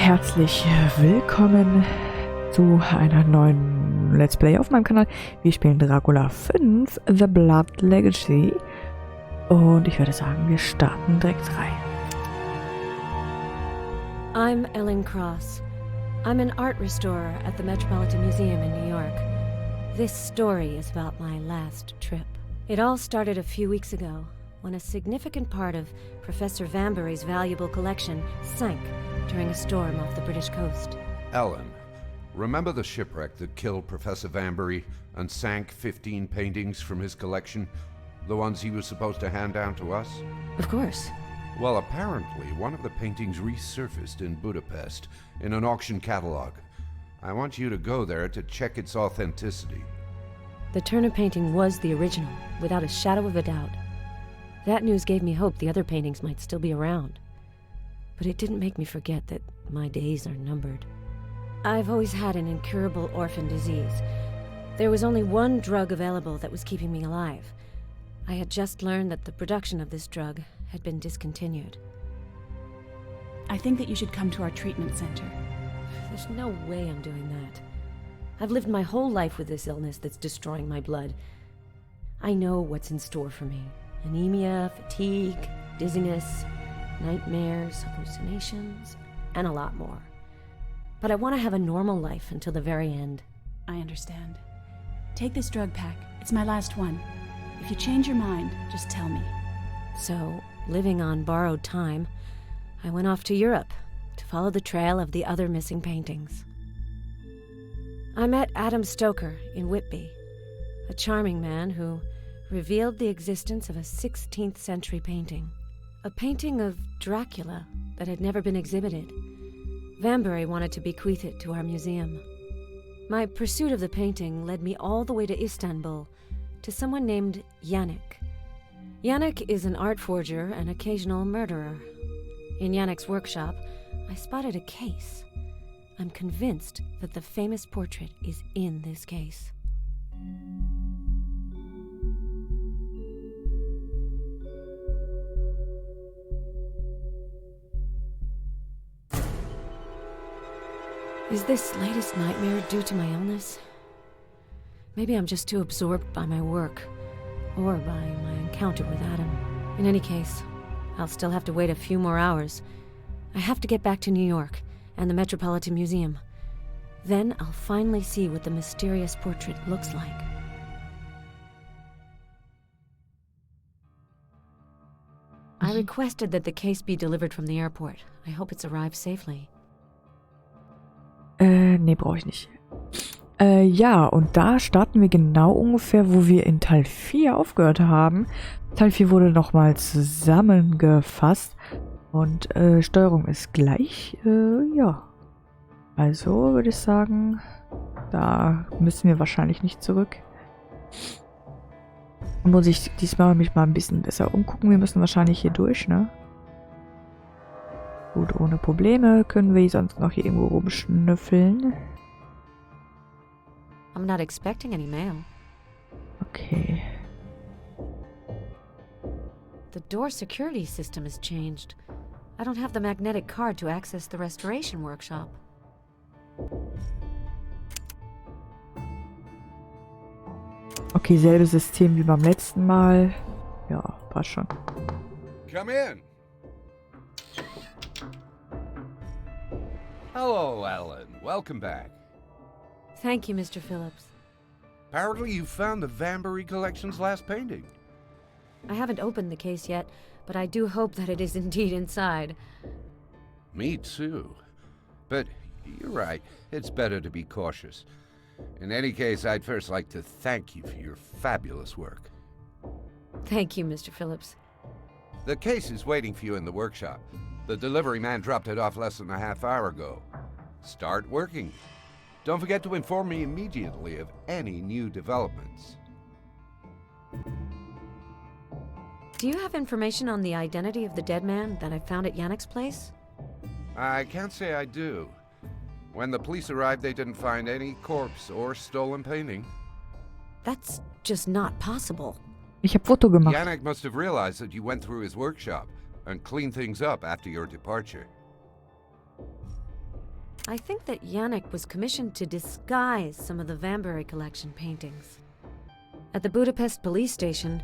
herzlich willkommen zu einer neuen Let's Play auf meinem Kanal. Wir spielen Dracula 5, The Blood Legacy. Und ich würde sagen, wir starten direkt rein. I'm Ellen Cross. I'm an art restorer at the Metropolitan Museum in New York. This story is about my last trip. It all started a few weeks ago, when a significant part of Professor Vanbury's valuable collection sank during a storm off the British coast. Ellen, remember the shipwreck that killed Professor Vanbury and sank 15 paintings from his collection? The ones he was supposed to hand down to us? Of course. Well, apparently one of the paintings resurfaced in Budapest in an auction catalog. I want you to go there to check its authenticity. The Turner painting was the original, without a shadow of a doubt. That news gave me hope the other paintings might still be around. But it didn't make me forget that my days are numbered. I've always had an incurable orphan disease. There was only one drug available that was keeping me alive. I had just learned that the production of this drug had been discontinued. I think that you should come to our treatment center. There's no way I'm doing that. I've lived my whole life with this illness that's destroying my blood. I know what's in store for me. Anemia, fatigue, dizziness, nightmares, hallucinations, and a lot more. But I want to have a normal life until the very end. I understand. Take this drug pack. It's my last one. If you change your mind, just tell me. So, living on borrowed time, I went off to Europe to follow the trail of the other missing paintings. I met Adam Stoker in Whitby, a charming man who revealed the existence of a 16th century painting. A painting of Dracula that had never been exhibited. Vanbury wanted to bequeath it to our museum. My pursuit of the painting led me all the way to Istanbul, to someone named Yannick. Yannick is an art forger and occasional murderer. In Yannick's workshop, I spotted a case. I'm convinced that the famous portrait is in this case. Is this latest nightmare due to my illness? Maybe I'm just too absorbed by my work, or by my encounter with Adam. In any case, I'll still have to wait a few more hours. I have to get back to New York and the Metropolitan Museum. Then I'll finally see what the mysterious portrait looks like. I requested that the case be delivered from the airport. I hope it's arrived safely. Nee, brauche ich nicht. Ja, und da starten wir genau ungefähr, wo wir in Teil 4 aufgehört haben. Teil 4 wurde nochmal zusammengefasst und Steuerung ist gleich. Ja, also würde ich sagen, da müssen wir wahrscheinlich nicht zurück. Muss ich diesmal mich mal ein bisschen besser umgucken. Wir müssen wahrscheinlich hier durch, ne? Gut, ohne Probleme. Können wir sonst noch hier irgendwo rumschnüffeln? I'm not expecting any mail. Okay. The door security system has changed. I don't have the magnetic card to access the restoration workshop. Okay, selbes System wie beim letzten Mal. Ja, passt schon. Come in. Hello, Ellen. Welcome back. Thank you, Mr. Phillips. Apparently you found the Vanbury collection's last painting. I haven't opened the case yet, but I do hope that it is indeed inside. Me too. But you're right. It's better to be cautious. In any case, I'd first like to thank you for your fabulous work. Thank you, Mr. Phillips. The case is waiting for you in the workshop. The delivery man dropped it off less than a half hour ago. Start working. Don't forget to inform me immediately of any new developments. Do you have information on the identity of the dead man that I found at Yannick's place? I can't say I do. When the police arrived, they didn't find any corpse or stolen painting. That's just not possible. Ich habe Foto gemacht. Yannick must have realized that you went through his workshop and cleaned things up after your departure. I think that Yannick was commissioned to disguise some of the Vanbury collection paintings. At the Budapest police station,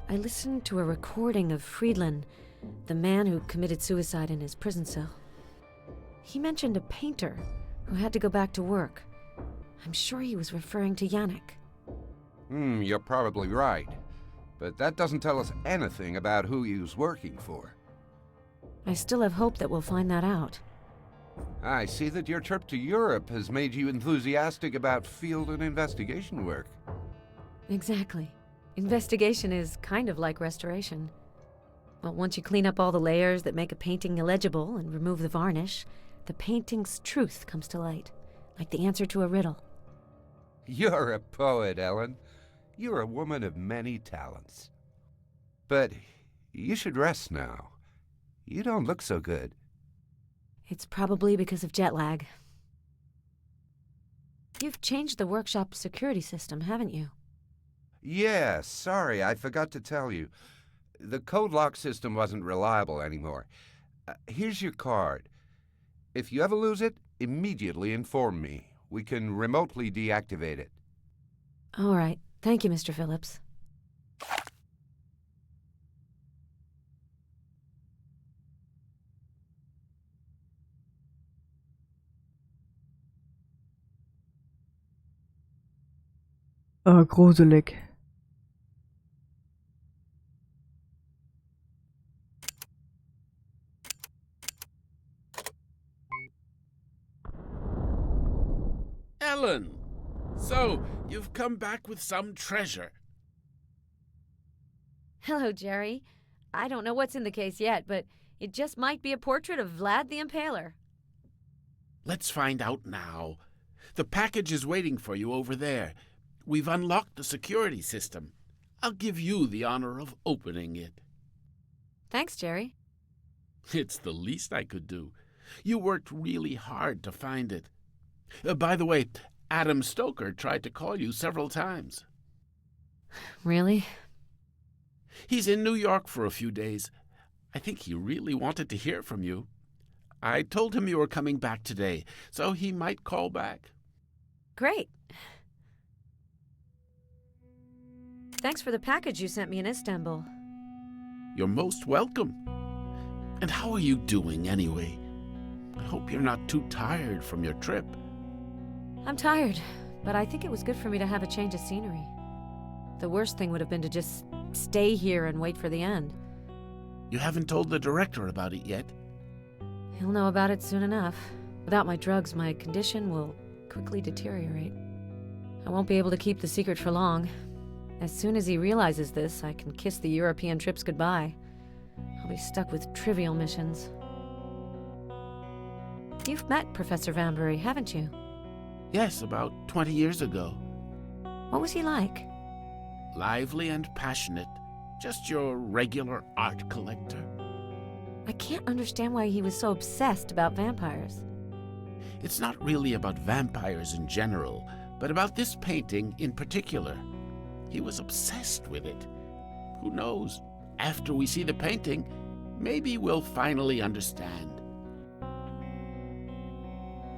I listened to a recording of Friedland, the man who committed suicide in his prison cell. He mentioned a painter who had to go back to work. I'm sure he was referring to Yannick. You're probably right. But that doesn't tell us anything about who he was working for. I still have hope that we'll find that out. I see that your trip to Europe has made you enthusiastic about field and investigation work. Exactly. Investigation is kind of like restoration. Well, once you clean up all the layers that make a painting illegible and remove the varnish, the painting's truth comes to light, like the answer to a riddle. You're a poet, Ellen. You're a woman of many talents. But you should rest now. You don't look so good. It's probably because of jet lag. You've changed the workshop security system, haven't you? Yeah, sorry, I forgot to tell you. The code lock system wasn't reliable anymore. Here's your card. If you ever lose it, immediately inform me. We can remotely deactivate it. All right. Thank you, Mr. Phillips. Gruselig. Ellen! So, you've come back with some treasure. Hello, Jerry. I don't know what's in the case yet, but it just might be a portrait of Vlad the Impaler. Let's find out now. The package is waiting for you over there. We've unlocked the security system. I'll give you the honor of opening it. Thanks, Jerry. It's the least I could do. You worked really hard to find it. By the way, Adam Stoker tried to call you several times. Really? He's in New York for a few days. I think he really wanted to hear from you. I told him you were coming back today, so he might call back. Great. Thanks for the package you sent me in Istanbul. You're most welcome. And how are you doing anyway? I hope you're not too tired from your trip. I'm tired, but I think it was good for me to have a change of scenery. The worst thing would have been to just stay here and wait for the end. You haven't told the director about it yet? He'll know about it soon enough. Without my drugs, my condition will quickly deteriorate. I won't be able to keep the secret for long. As soon as he realizes this, I can kiss the European trips goodbye. I'll be stuck with trivial missions. You've met Professor Vanbury, haven't you? Yes, about 20 years ago. What was he like? Lively and passionate. Just your regular art collector. I can't understand why he was so obsessed about vampires. It's not really about vampires in general, but about this painting in particular. He was obsessed with it. Who knows? After we see the painting, maybe we'll finally understand.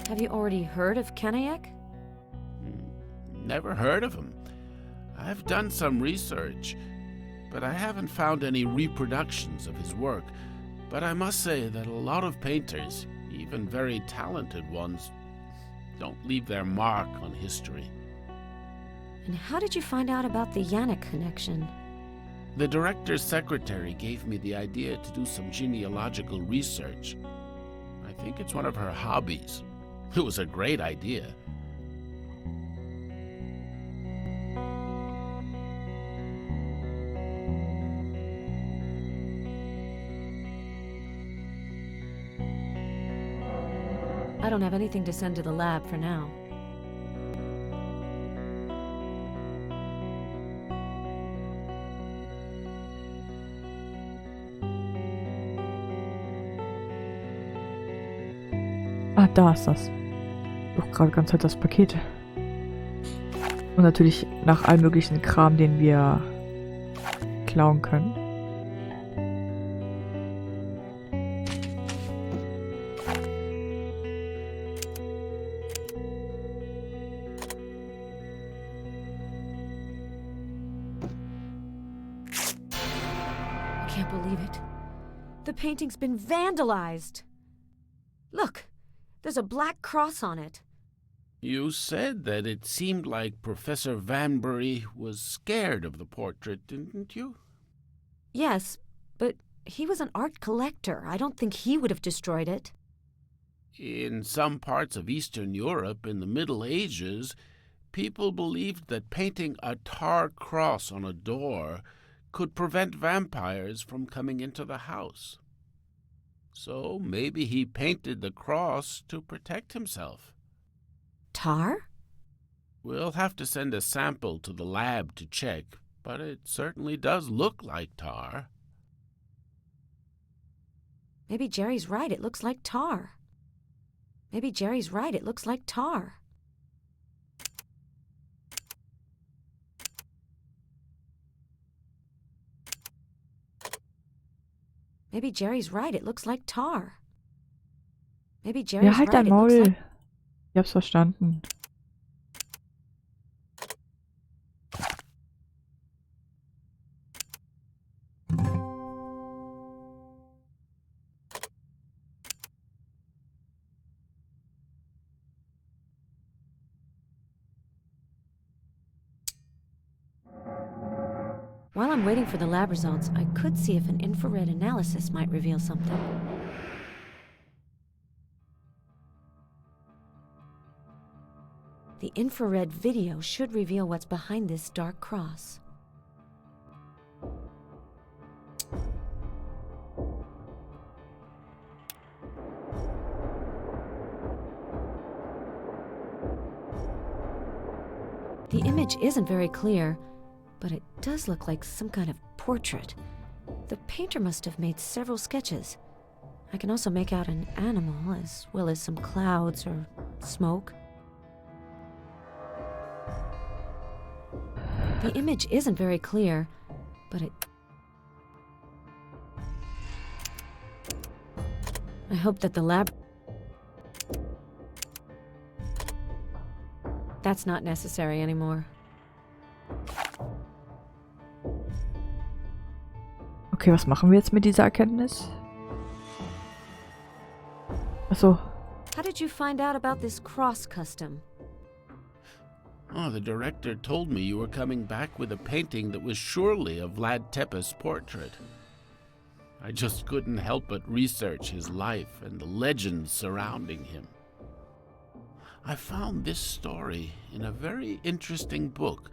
Have you already heard of Kenayek? Never heard of him. I've done some research, but I haven't found any reproductions of his work. But I must say that a lot of painters, even very talented ones, don't leave their mark on history. And how did you find out about the Yannick connection? The director's secretary gave me the idea to do some genealogical research. I think it's one of her hobbies. It was a great idea. I don't have anything to send to the lab for now. Ah, da ist das. Ich suche gerade ganz halt das Paket. Und natürlich nach allem möglichen Kram, den wir klauen können. believe it. The painting's been vandalized. Look, there's a black cross on it. You said that it seemed like Professor Vanbury was scared of the portrait, didn't you? Yes, but he was an art collector. I don't think he would have destroyed it. In some parts of Eastern Europe in the Middle Ages, people believed that painting a tar cross on a door could prevent vampires from coming into the house. So maybe he painted the cross to protect himself. Tar? We'll have to send a sample to the lab to check, but it certainly does look like tar. Maybe Jerry's right. It looks like tar. Maybe Jerry's right. It looks like tar. Maybe Jerry's right. It looks like tar. Maybe Jerry's Ja, halt right. dein It looks Maul. like... Ich hab's verstanden. While I'm waiting for the lab results, I could see if an infrared analysis might reveal something. The infrared video should reveal what's behind this dark cross. The image isn't very clear, but it does look like some kind of portrait. The painter must have made several sketches. I can also make out an animal, as well as some clouds or smoke. The image isn't very clear, but it... I hope that the lab... That's not necessary anymore. Okay, was machen wir jetzt mit dieser Erkenntnis? Achso. How did you find out about this cross custom? Oh, the director told me you were coming back with a painting that was surely of Vlad Tepes' portrait. I just couldn't help but research his life and the legends surrounding him. I found this story in a very interesting book,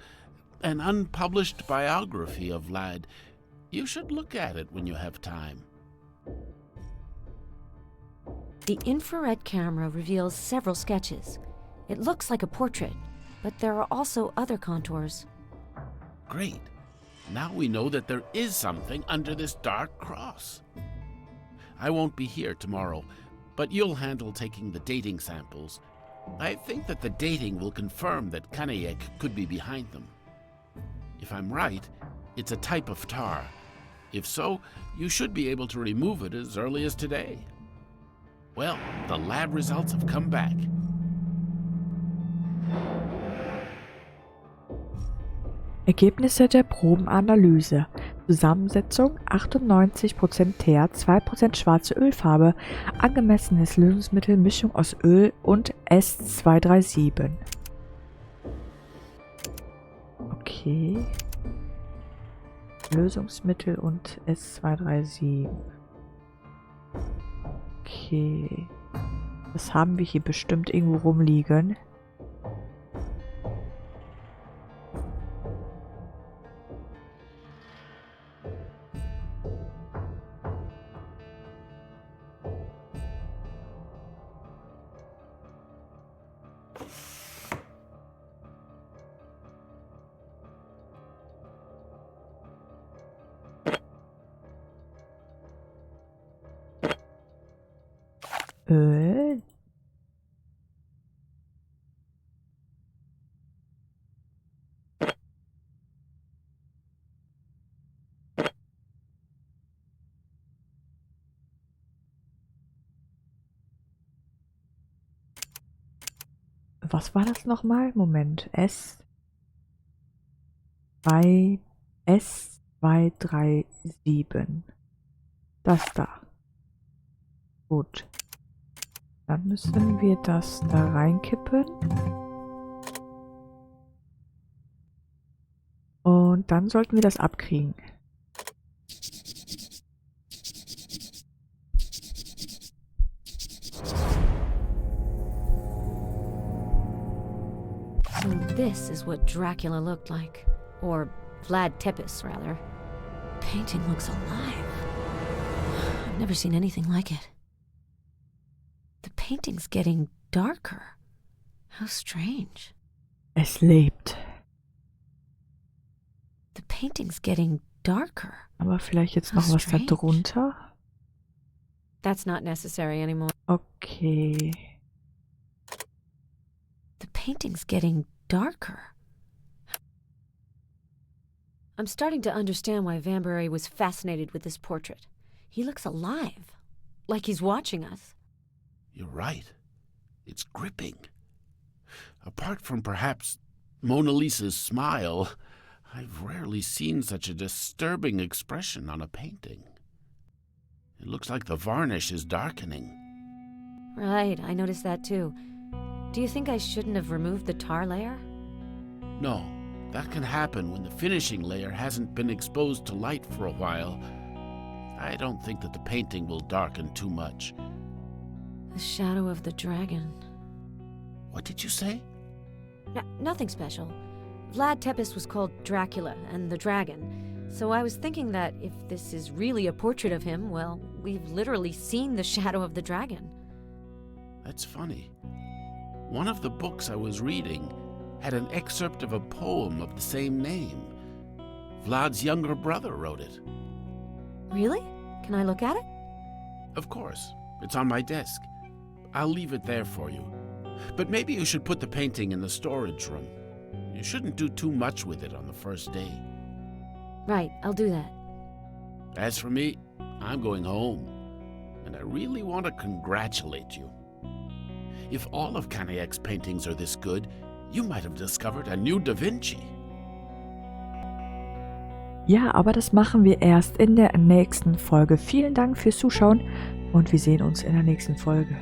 an unpublished biography of Vlad. You should look at it when you have time. The infrared camera reveals several sketches. It looks like a portrait, but there are also other contours. Great. Now we know that there is something under this dark cross. I won't be here tomorrow, but you'll handle taking the dating samples. I think that the dating will confirm that Kanayek could be behind them. If I'm right, it's a type of tar. If so, you should be able to remove it as early as today. Well, the lab results have come back. Ergebnisse der Probenanalyse. Zusammensetzung 98% Teer, 2% schwarze Ölfarbe, angemessenes Lösungsmittel, Mischung aus Öl und S237. Okay. Lösungsmittel und S237. Okay. Das haben wir hier bestimmt irgendwo rumliegen. Öl. Was war das nochmal? Moment. S237. Das da. Gut. Dann müssen wir das da reinkippen. Und dann sollten wir das abkriegen. So this is what Dracula looked like. Or Vlad Tepes, rather. Painting looks alive. I've never seen anything like it. The painting's getting darker. How strange. Es lebt. The painting's getting darker. Aber vielleicht jetzt noch was da Strange. drunter. That's not necessary anymore. Okay. The painting's getting darker. I'm starting to understand why Vanbury was fascinated with this portrait. He looks alive, like he's watching us. You're right. It's gripping. Apart from perhaps Mona Lisa's smile, I've rarely seen such a disturbing expression on a painting. It looks like the varnish is darkening. Right, I noticed that too. Do you think I shouldn't have removed the tar layer? No, that can happen when the finishing layer hasn't been exposed to light for a while. I don't think that the painting will darken too much. The shadow of the dragon. What did you say? Nothing special. Vlad Tepes was called Dracula and the Dragon. So I was thinking that if this is really a portrait of him, well, we've literally seen the shadow of the dragon. That's funny. One of the books I was reading had an excerpt of a poem of the same name. Vlad's younger brother wrote it. Really? Can I look at it? Of course. It's on my desk. I'll leave it there for you. But maybe you should put the painting in the storage room. You shouldn't do too much with it on the first day. Right, I'll do that. As for me, I'm going home. And I really want to congratulate you. If all of Caniac's paintings are this good, you might have discovered a new Da Vinci. Ja, aber das machen wir erst in der nächsten Folge. Vielen Dank fürs Zuschauen und wir sehen uns in der nächsten Folge.